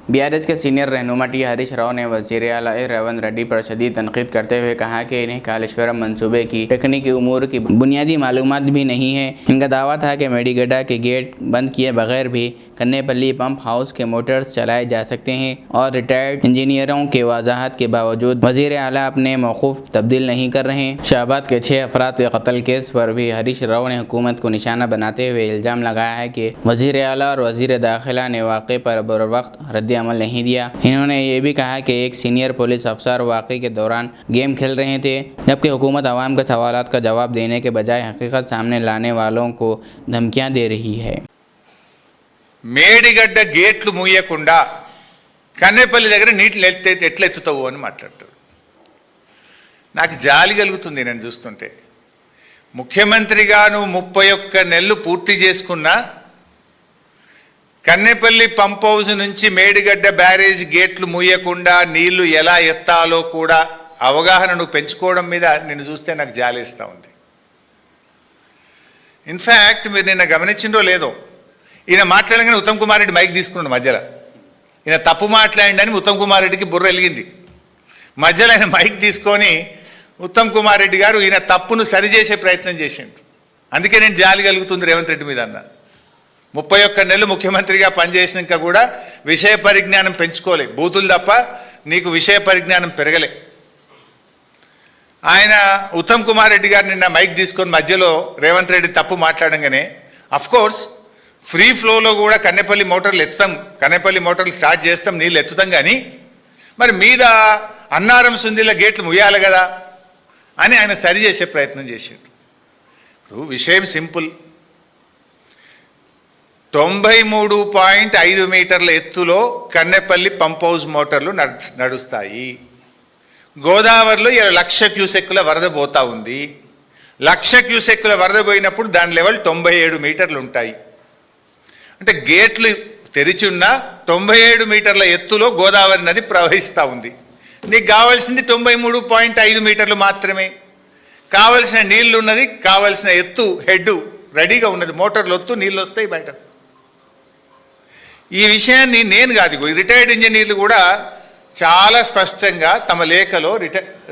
BRS के senior रहनुमा T Harish Rao ने वज़ीर आला रेवंत रेड्डी पर शदीद तनकीद करते हुए कहा कि इन्हें कालेश्वरम मंसूबे की तकनीकी उमूर की बुनियादी मालूमात भी नहीं है। इनका दावा था कि मेडीगड्डा के गेट बंद किए बगैर भी कन्नेपल्ली पंप हाउस के मोटर्स चलाए जा सकते हैं और रिटायर्ड इंजीनियरों के वजाहत के बावजूद वज़ीर आला अपने मौक़ूफ़ तब्दील नहीं कर रहे। शाहबाद के 6 अफराद के कत्ल केस पर भी हरीश राव ने हुकूमत को निशाना बनाते हुए इल्ज़ाम लगाया है कि वज़ीर आला और वज़ीर दाखिला ने वाक़े पर बरवक्त रद्द अमल नहीं दिया। इन्होंने ये भी कहा कि एक सीनियर पुलिस अफसर वाक़े के दौरान गेम खेल रहे थे, जबकि हुकूमत आवाम के सवालात का जवाब देने के बजाय हकीकत सामने लाने वालों को धमकियाँ दे रही है। మేడిగడ్డ గేట్లు మూయకుండా కన్నేపల్లి దగ్గర నీటిని ఎట్లెత్తుతావు అని మాట్లాడతాడు. నాకు జాలి కలుగుతుంది నేను చూస్తుంటే. ముఖ్యమంత్రిగా నువ్వు 31 నెలలు పూర్తి చేసుకున్నా కన్నేపల్లి పంప్ హౌస్ నుంచి మేడిగడ్డ బ్యారేజ్ గేట్లు మూయకుండా నీళ్లు ఎలా ఎత్తాలో కూడా అవగాహన నువ్వు పెంచుకోవడం మీద నిన్ను చూస్తే నాకు జాలేస్తూ ఉంది. ఇన్ఫ్యాక్ట్ మీరు నిన్న గమనించిందో లేదో, ఈయన మాట్లాడగానే ఉత్తమ్ కుమార్ రెడ్డి మైక్ తీసుకున్నాడు మధ్యలో. ఈయన తప్పు మాట్లాడిండని ఉత్తమ్ కుమార్ రెడ్డికి బుర్ర వెలిగింది. మధ్యలో ఆయన మైక్ తీసుకొని ఉత్తమ్ కుమార్ రెడ్డి గారు ఈయన తప్పును సరిచేసే ప్రయత్నం చేసిండు. అందుకే నేను జాలి కలుగుతుంది రేవంత్ రెడ్డి మీద అన్న. 31 నెలలు ముఖ్యమంత్రిగా పనిచేసినాక కూడా విషయ పరిజ్ఞానం పెంచుకోలే, బూతులు తప్ప నీకు విషయ పరిజ్ఞానం పెరగలే. ఆయన ఉత్తమ్ కుమార్ రెడ్డి గారు నిన్న మైక్ తీసుకొని మధ్యలో రేవంత్ రెడ్డి తప్పు మాట్లాడంగానే అఫ్కోర్స్ ఫ్రీ ఫ్లోలో కూడా కన్నేపల్లి మోటార్లు ఎత్తుతాం, కన్నేపల్లి మోటార్లు స్టార్ట్ చేస్తాం, నీళ్ళు ఎత్తుతాం, కానీ మరి మీద అన్నారం సుందిల గేట్లు ముయ్యాలి కదా అని ఆయన సరి చేసే ప్రయత్నం చేసిండు. ఇప్పుడు విషయం సింపుల్. 93.5 మీటర్ల ఎత్తులో కన్నేపల్లి పంప్ హౌస్ మోటార్లు నడుస్తాయి. గోదావరిలో 1,00,000 క్యూసెక్కుల వరద పోతా ఉంది. 1,00,000 క్యూసెక్కుల వరద పోయినప్పుడు దాని లెవెల్ 97 మీటర్లు ఉంటాయి. అంటే గేట్లు తెరిచి ఉన్న 97 మీటర్ల ఎత్తులో గోదావరి నది ప్రవహిస్తూ ఉంది. నీకు కావాల్సింది 93.5 మీటర్లు మాత్రమే. కావలసిన నీళ్లు ఉన్నది, కావలసిన ఎత్తు హెడ్ రెడీగా ఉన్నది, మోటార్లు ఒత్తు నీళ్ళు వస్తాయి బయట. ఈ విషయాన్ని నేను కాదు, రిటైర్డ్ ఇంజనీర్లు కూడా చాలా స్పష్టంగా తమ లేఖలో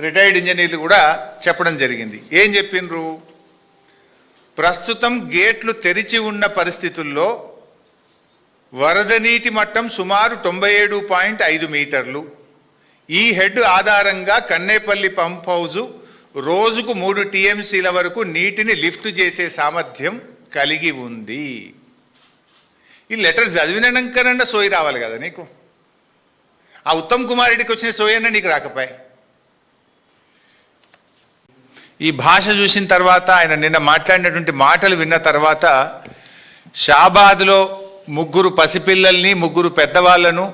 రిటైర్డ్ ఇంజనీర్లు కూడా చెప్పడం జరిగింది. ఏం చెప్పిండ్రు? ప్రస్తుతం గేట్లు తెరిచి ఉన్న పరిస్థితుల్లో వరద నీటి మట్టం సుమారు 97.5 మీటర్లు. ఈ హెడ్ ఆధారంగా కన్నేపల్లి పంప్ హౌజు రోజుకు 3 టీఎంసీల వరకు నీటిని లిఫ్ట్ చేసే సామర్థ్యం కలిగి ఉంది. ఈ లెటర్ చదివినాకన్నా సోయి రావాలి కదా నీకు. ఆ ఉత్తమ్ కుమార్ రెడ్డికి వచ్చిన సోయి అన్న నీకు రాకపోయా. ఈ భాష చూసిన తర్వాత, ఆయన నిన్న మాట్లాడినటువంటి మాటలు విన్న తర్వాత, షాబాద్లో 3 పసిపిల్లల్ని 3 పెద్దవాళ్లను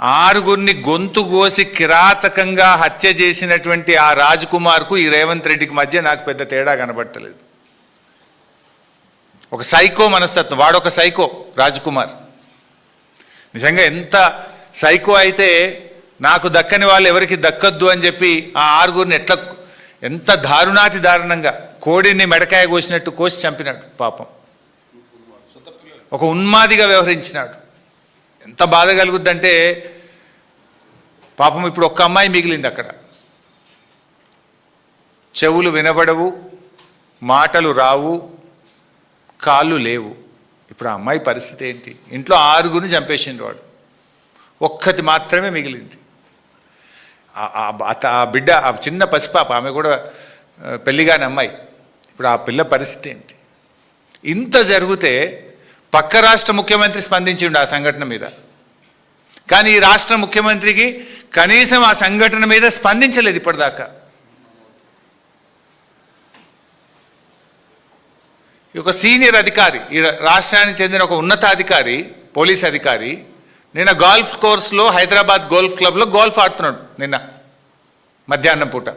6గురిని గొంతు కోసి కిరాతకంగా హత్య చేసినటువంటి ఆ రాజ్ కుమార్కు ఈ రేవంత్ రెడ్డికి మధ్య నాకు పెద్ద తేడా కనబడతలేదు. ఒక సైకో మనస్తత్వం, వాడొక సైకో రాజ్ కుమార్. నిజంగా ఎంత సైకో అయితే నాకు దక్కని వాళ్ళు ఎవరికి దక్కద్దు అని చెప్పి ఆ 6గురిని ఎంత దారుణాతి దారుణంగా కోడిని మెడకాయ కోసినట్టు కోసి చంపినాడు. పాపం ఒక ఉన్మాదిగా వ్యవహరించినాడు. ఎంత బాధ కలుగుద్దంటే, పాపం ఇప్పుడు ఒక్క అమ్మాయి మిగిలింది అక్కడ. చెవులు వినబడవు, మాటలు రావు, కాళ్ళు లేవు. ఇప్పుడు ఆ అమ్మాయి పరిస్థితి ఏంటి? ఇంట్లో 6గురిని చంపేసిండు వాడు, ఒక్కటి మాత్రమే మిగిలింది. ఆ బిడ్డ, ఆ చిన్న పసిపాప, ఆమె కూడా పెళ్లిగాని అమ్మాయి. ఇప్పుడు ఆ పిల్ల పరిస్థితి ఏంటి? ఇంత జరిగితే పక్క రాష్ట్ర ముఖ్యమంత్రి స్పందించిండు ఆ సంఘటన మీద, కానీ ఈ రాష్ట్ర ముఖ్యమంత్రికి కనీసం ఆ సంఘటన మీద స్పందించలేదు ఇప్పటిదాకా. ఒక సీనియర్ అధికారి, ఈ రాష్ట్రానికి చెందిన ఒక ఉన్నతాధికారి, పోలీస్ అధికారి, నిన్న గోల్ఫ్ కోర్స్లో హైదరాబాద్ గోల్ఫ్ క్లబ్లో గోల్ఫ్ ఆడుతున్నాడు నిన్న మధ్యాహ్నం పూట.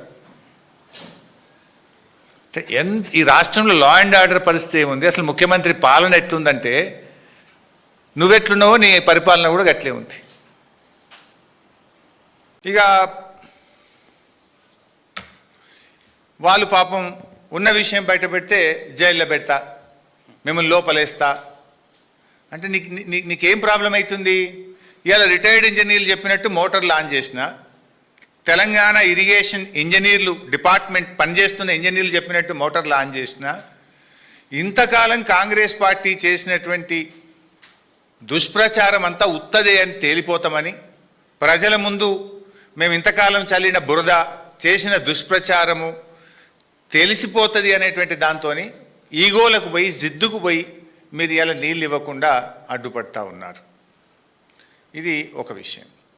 ఈ రాష్ట్రంలో లా అండ్ ఆర్డర్ పరిస్థితి ఏముంది? అసలు ముఖ్యమంత్రి పాలన ఎట్లుందంటే, నువ్వెట్లున్నావో నీ పరిపాలన కూడా గట్లే ఉంది. ఇక వాళ్ళు పాపం ఉన్న విషయం బయట పెడితే జైల్లో పెడతా, మిమ్మల్ని లోపలేస్తా అంటే నీకేం ప్రాబ్లం అవుతుంది? ఇలా రిటైర్డ్ ఇంజనీర్లు చెప్పినట్టు మోటార్లు ఆన్ చేసిన, తెలంగాణ ఇరిగేషన్ ఇంజనీర్లు డిపార్ట్మెంట్ పనిచేస్తున్న ఇంజనీర్లు చెప్పినట్టు మోటార్లు ఆన్ చేసిన, ఇంతకాలం కాంగ్రెస్ పార్టీ చేసినటువంటి దుష్ప్రచారం అంతా ఉత్తదే అని తేలిపోతామని, ప్రజల ముందు మేము ఇంతకాలం చల్లిన బురద చేసిన దుష్ప్రచారము తెలిసిపోతుంది అనేటువంటి దాంతో ఈగోలకు పోయి జిద్దుకు పోయి మీరు ఇలా నీళ్ళు ఇవ్వకుండా అడ్డుపడతా ఉన్నారు. ఇది ఒక విషయం.